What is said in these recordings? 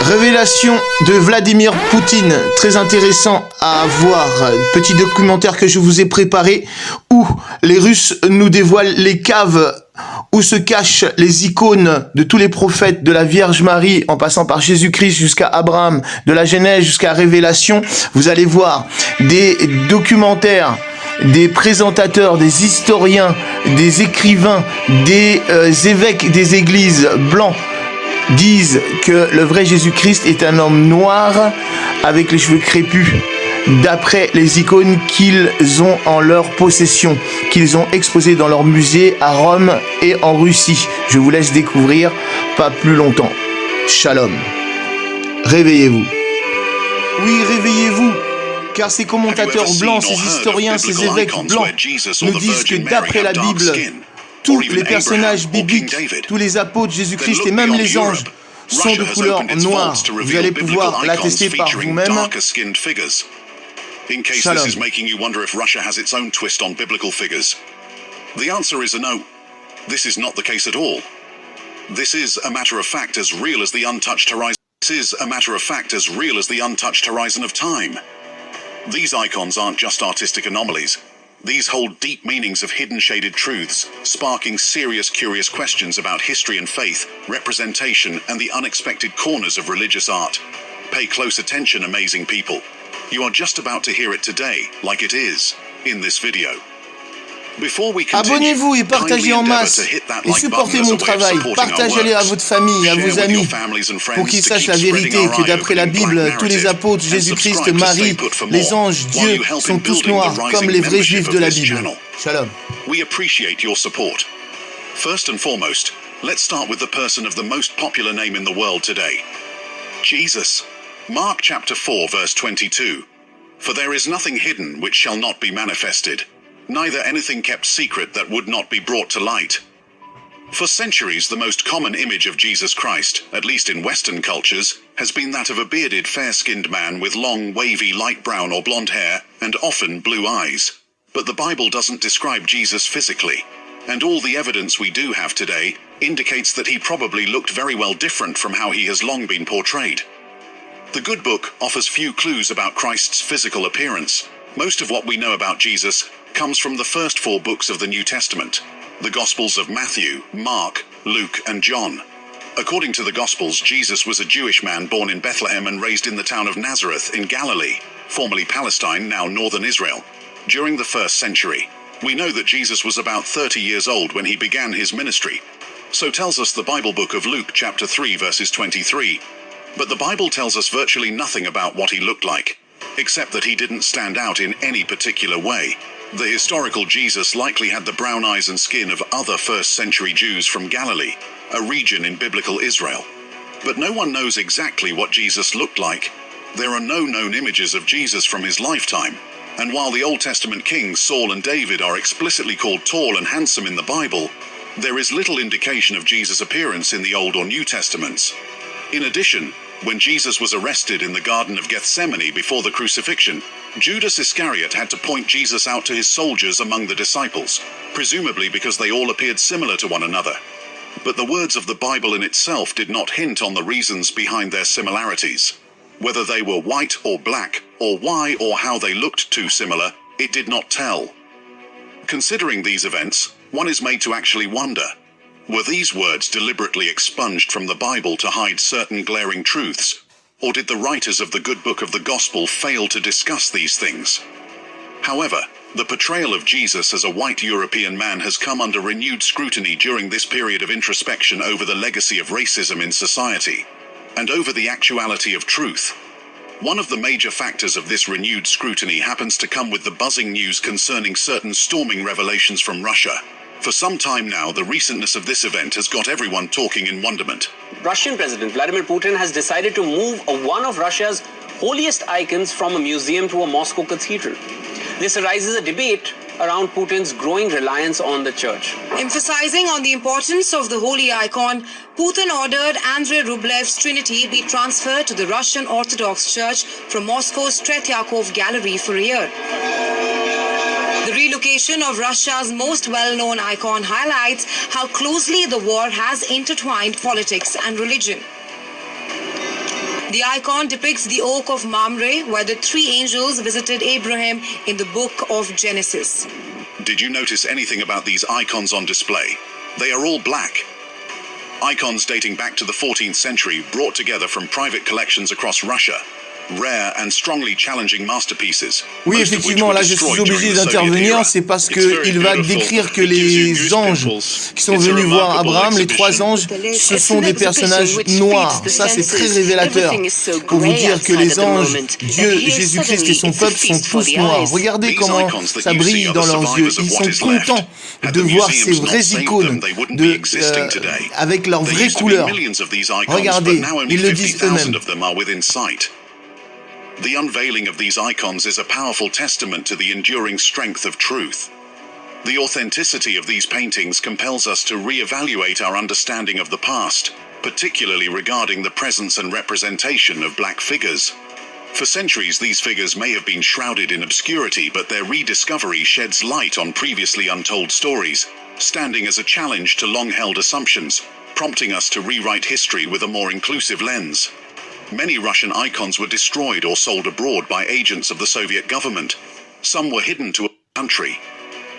Révélation de Vladimir Poutine, très intéressant à voir. Petit documentaire que je vous ai préparé où les Russes nous dévoilent les caves où se cachent les icônes de tous les prophètes, de la Vierge Marie, en passant par Jésus-Christ jusqu'à Abraham, de la Genèse jusqu'à Révélation. Vous allez voir des documentaires, des présentateurs, des historiens, des écrivains, des évêques des églises blancs disent que le vrai Jésus-Christ est un homme noir avec les cheveux crépus, d'après les icônes qu'ils ont en leur possession, qu'ils ont exposées dans leur musée à Rome et en Russie. Je vous laisse découvrir, pas plus longtemps. Shalom. Réveillez-vous. Oui, réveillez-vous, car ces commentateurs blancs, ces historiens, ces évêques blancs nous disent que d'après la Bible, tous les personnages bibliques, tous les apôtres, Jésus-Christ et même les anges sont de couleur noire. Vous allez pouvoir l'attester par vous-même. In case Shalom. this is making you wonder if Russia has its own twist on biblical figures, the answer is a no. This is not the case at all. This is a matter of fact as real as the untouched horizon. This is a matter of fact as real as the untouched horizon of time. These icons aren't just artistic anomalies. These hold deep meanings of hidden shaded truths, sparking serious curious questions about history and faith, representation, and the unexpected corners of religious art. Pay close attention, amazing people. You are just about to hear it today, like it is, in this video. Before we continue, Abonnez-vous et partagez en masse et supportez mon travail. Partagez-les à votre famille, à vos amis, pour qu'ils sachent la vérité que d'après la Bible, tous les apôtres, Jésus-Christ, Marie, les anges, Dieu sont tous noirs comme les vrais juifs de la Bible. Shalom. We appreciate your support. First and foremost, let's start with the person of the most popular name in the world today, Jesus. Mark chapter 4 verse 22. For there is nothing hidden which shall not be manifested, neither anything kept secret that would not be brought to light. For centuries, the most common image of Jesus Christ, at least in Western cultures, has been that of a bearded, fair-skinned man with long, wavy, light brown or blonde hair, and often blue eyes. But the Bible doesn't describe Jesus physically, and all the evidence we do have today indicates that he probably looked very well different from how he has long been portrayed. The Good Book offers few clues about Christ's physical appearance. Most of what we know about Jesus comes from the first 4 books of the New Testament, the Gospels of Matthew, Mark, Luke, and John. According to the Gospels, Jesus was a Jewish man born in Bethlehem and raised in the town of Nazareth in Galilee, formerly Palestine, now northern Israel. During the 1st century, we know that Jesus was about 30 years old when he began his ministry. So tells us the Bible book of Luke chapter 3 verses 23. But the Bible tells us virtually nothing about what he looked like, except that he didn't stand out in any particular way. The historical Jesus likely had the brown eyes and skin of other 1st century Jews from Galilee, a region in biblical Israel. But no one knows exactly what Jesus looked like. There are no known images of Jesus from his lifetime, and while the Old Testament kings Saul and David are explicitly called tall and handsome in the Bible, there is little indication of Jesus' appearance in the Old or New Testaments. In addition, when Jesus was arrested in the Garden of Gethsemane before the crucifixion, Judas Iscariot had to point Jesus out to his soldiers among the disciples, presumably because they all appeared similar to one another. But the words of the Bible in itself did not hint on the reasons behind their similarities. Whether they were white or black, or why or how they looked too similar, it did not tell. Considering these events, one is made to actually wonder, were these words deliberately expunged from the Bible to hide certain glaring truths? Or did the writers of the Good Book of the Gospel fail to discuss these things? However, the portrayal of Jesus as a white European man has come under renewed scrutiny during this period of introspection over the legacy of racism in society, and over the actuality of truth. One of the major factors of this renewed scrutiny happens to come with the buzzing news concerning certain storming revelations from Russia. For some time now, the recentness of this event has got everyone talking in wonderment. Russian President Vladimir Putin has decided to move one of Russia's holiest icons from a museum to a Moscow cathedral. This arises a debate around Putin's growing reliance on the church. Emphasizing on the importance of the holy icon, Putin ordered Andrei Rublev's Trinity be transferred to the Russian Orthodox Church from Moscow's Tretyakov Gallery for a year. The relocation of Russia's most well-known icon highlights how closely the war has intertwined politics and religion. The icon depicts the oak of Mamre, where the three angels visited Abraham in the book of Genesis. Did you notice anything about these icons on display? They are all black. Icons dating back to the 14th century, brought together from private collections across Russia. Rare and strongly challenging masterpieces. Oui, effectivement, là je suis obligé d'intervenir, c'est parce qu'il va décrire que les anges qui sont venus voir Abraham, les trois anges, ce sont des personnages noirs. Ça c'est très révélateur pour vous dire que les anges, Dieu, Jésus-Christ et son peuple sont tous noirs. Regardez comment ça brille dans leurs yeux. Ils sont contents de voir ces vraies icônes avec leurs vraies couleurs. Regardez, ils le disent eux-mêmes. The unveiling of these icons is a powerful testament to the enduring strength of truth. The authenticity of these paintings compels us to re-evaluate our understanding of the past, particularly regarding the presence and representation of black figures. For centuries, these figures may have been shrouded in obscurity, but their rediscovery sheds light on previously untold stories, standing as a challenge to long-held assumptions, prompting us to rewrite history with a more inclusive lens. Many Russian icons were destroyed or sold abroad by agents of the Soviet government. Some were hidden to a country.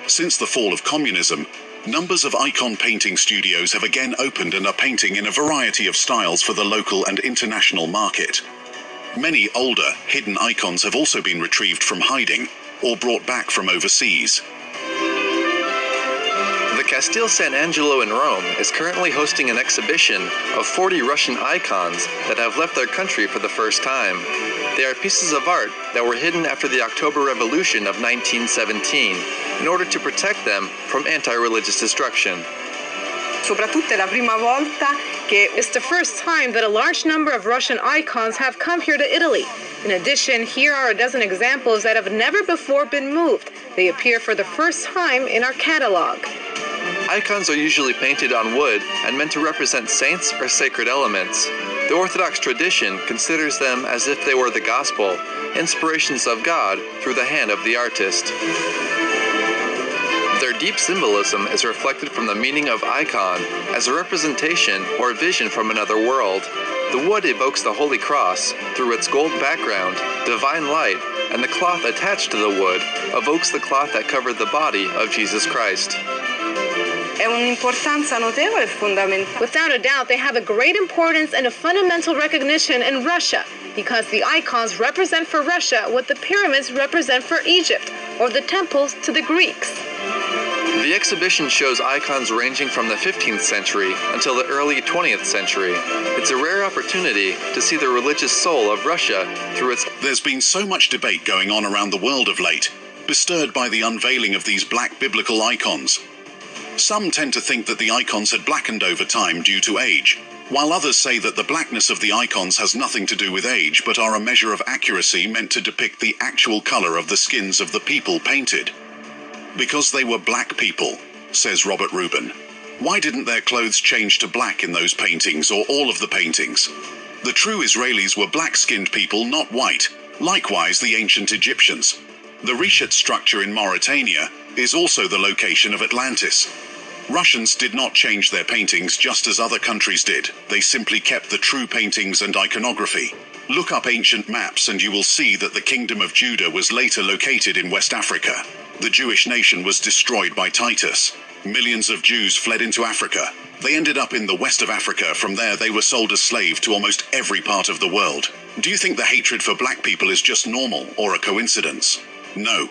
Since the fall of communism, numbers of icon painting studios have again opened and are painting in a variety of styles for the local and international market. Many older, hidden icons have also been retrieved from hiding or brought back from overseas. The Castel San Angelo in Rome is currently hosting an exhibition of 40 Russian icons that have left their country for the first time. They are pieces of art that were hidden after the October Revolution of 1917 in order to protect them from anti-religious destruction. Soprattutto è la prima volta che it's the first time that a large number of Russian icons have come here to Italy. In addition, here are a dozen examples that have never before been moved. They appear for the first time in our catalog. Icons are usually painted on wood and meant to represent saints or sacred elements. The Orthodox tradition considers them as if they were the gospel, inspirations of God through the hand of the artist. Their deep symbolism is reflected from the meaning of icon as a representation or vision from another world. The wood evokes the Holy Cross through its gold background, divine light, and the cloth attached to the wood evokes the cloth that covered the body of Jesus Christ. Without a doubt, they have a great importance and a fundamental recognition in Russia because the icons represent for Russia what the pyramids represent for Egypt or the temples to the Greeks. The exhibition shows icons ranging from the 15th century until the early 20th century. It's a rare opportunity to see the religious soul of Russia through its... There's been so much debate going on around the world of late, bestirred by the unveiling of these black biblical icons. Some tend to think that the icons had blackened over time due to age, while others say that the blackness of the icons has nothing to do with age but are a measure of accuracy meant to depict the actual color of the skins of the people painted. Because they were black people, says Robert Rubin. Why didn't their clothes change to black in those paintings or all of the paintings? The true Israelis were black-skinned people, not white. Likewise, the ancient Egyptians. The Reshet structure in Mauritania is also the location of Atlantis. Russians did not change their paintings just as other countries did. They simply kept the true paintings and iconography. Look up ancient maps and you will see that the Kingdom of Judah was later located in West Africa. The Jewish nation was destroyed by Titus. Millions of Jews fled into Africa. They ended up in the west of Africa. From there, they were sold as slaves to almost every part of the world. Do you think the hatred for black people is just normal or a coincidence? No.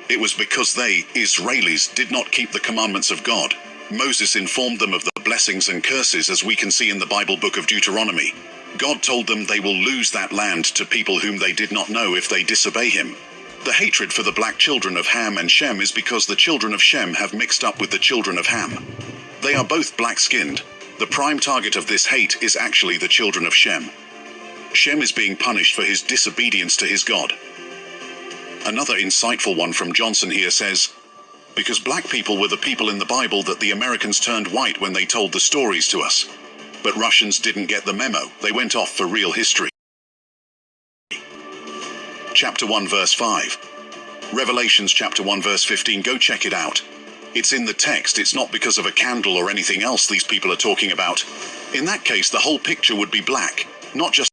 It was because they, Israelis, did not keep the commandments of God. Moses informed them of the blessings and curses, as we can see in the Bible book of Deuteronomy. God told them they will lose that land to people whom they did not know if they disobey him. The hatred for the black children of Ham and Shem is because the children of Shem have mixed up with the children of Ham. They are both black-skinned. The prime target of this hate is actually the children of Shem. Shem is being punished for his disobedience to his God. Another insightful one from Johnson here says, because black people were the people in the Bible that the Americans turned white when they told the stories to us. But Russians didn't get the memo. They went off for real history. Chapter 1 verse 5. Revelations chapter 1 verse 15. Go check it out. It's in the text. It's not because of a candle or anything else these people are talking about. In that case, the whole picture would be black, not just